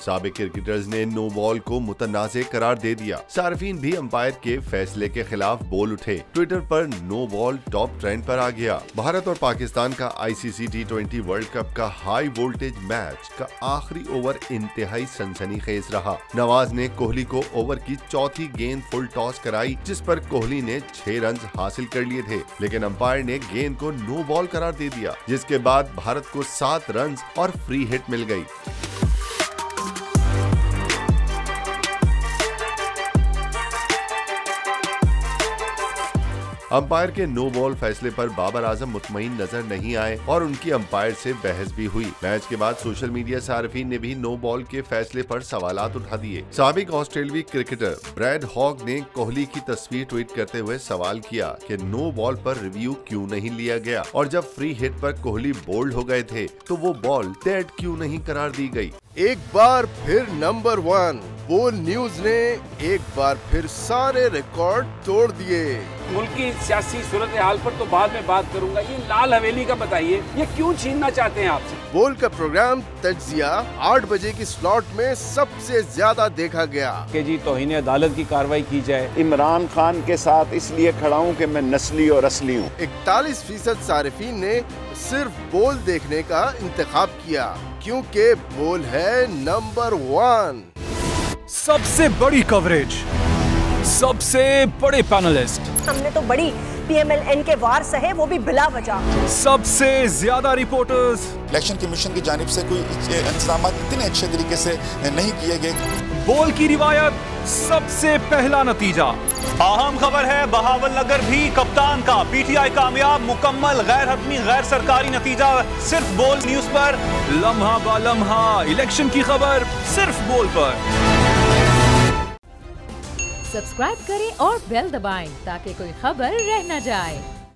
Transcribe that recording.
साबिक क्रिकेटर्स ने no ball को मुतनाज़े करार दे दिया। सार्फिन भी अंपायर के फैसले के खिलाफ बोल उठे। ट्विटर पर नो बॉल टॉप ट्रेंड पर आ गया। भारत और पाकिस्तान का ICC T20 वर्ल्ड कप का हाई वोल्टेज मैच का आखिरी ओवर इंतहाई सनसनीखेज रहा। नवाज ने कोहली को ओवर की चौथी गेंद फुल टॉस कराई, जिस पर कोहली ने 6 रन हासिल कर लिए थे, लेकिन अंपायर ने गेंद को नो बॉल करार दे दिया, जिसके बाद भारत को 7 रन और फ्री हिट मिल गई। अंपायर के नो बॉल फैसले पर बाबर आजम मुतमईन नजर नहीं आए और उनकी अंपायर से बहस भी हुई। मैच के बाद सोशल मीडिया सार्फिन ने भी नो बॉल के फैसले पर सवालात उठा दिए। साबिक ऑस्ट्रेलियाई क्रिकेटर ब्रैड हॉग ने कोहली की तस्वीर ट्वीट करते हुए सवाल किया कि नो बॉल पर रिव्यू क्यों नहीं लिया गया और जब फ्री हिट पर कोहली बोल्ड हो गए थे तो वो बॉल डेड क्यों नहीं करार दी गई। एक बार फिर नंबर 1 बोल न्यूज ने एक बार फिर सारे रिकॉर्ड तोड़ दिए। मुल्क की सियासी सूरत हाल पर तो बाद में बात करूंगा, ये लाल हवेली का बताइए, ये क्यों छीनना चाहते हैं आपसे? बोल का प्रोग्राम तज्जिया 8 बजे की स्लॉट में सबसे ज्यादा देखा गया कि जी तौहीन अदालत की कार्रवाई की जाए। इमरान खान के साथ इसलिए खड़ा हूँ कि मैं नस्ली और असली हूँ। 41% सारिफीन ने सिर्फ बोल देखने का इंतखाब किया क्योंकि बोल है नंबर 1। सबसे बड़ी कवरेज, सबसे बड़े पैनलिस्ट, हमने तो बड़ी PMLN के वार सहे, वो भी बिला वजह। सबसे ज्यादा रिपोर्टर्स। इलेक्शन कमीशन की जानिब से कोई इंतजाम इतने अच्छे तरीके से नहीं किए गए। बोल की रिवायत, सबसे पहला नतीजा। अहम खबर है बहावल नगर भी कप्तान का PTI कामयाब, मुकम्मल गैर हतमी गैर सरकारी नतीजा सिर्फ बोल न्यूज पर। लम्हा बा लम्हा इलेक्शन की खबर सिर्फ बोल पर। सब्सक्राइब करें और बेल दबाएं ताकि कोई खबर रह न जाए।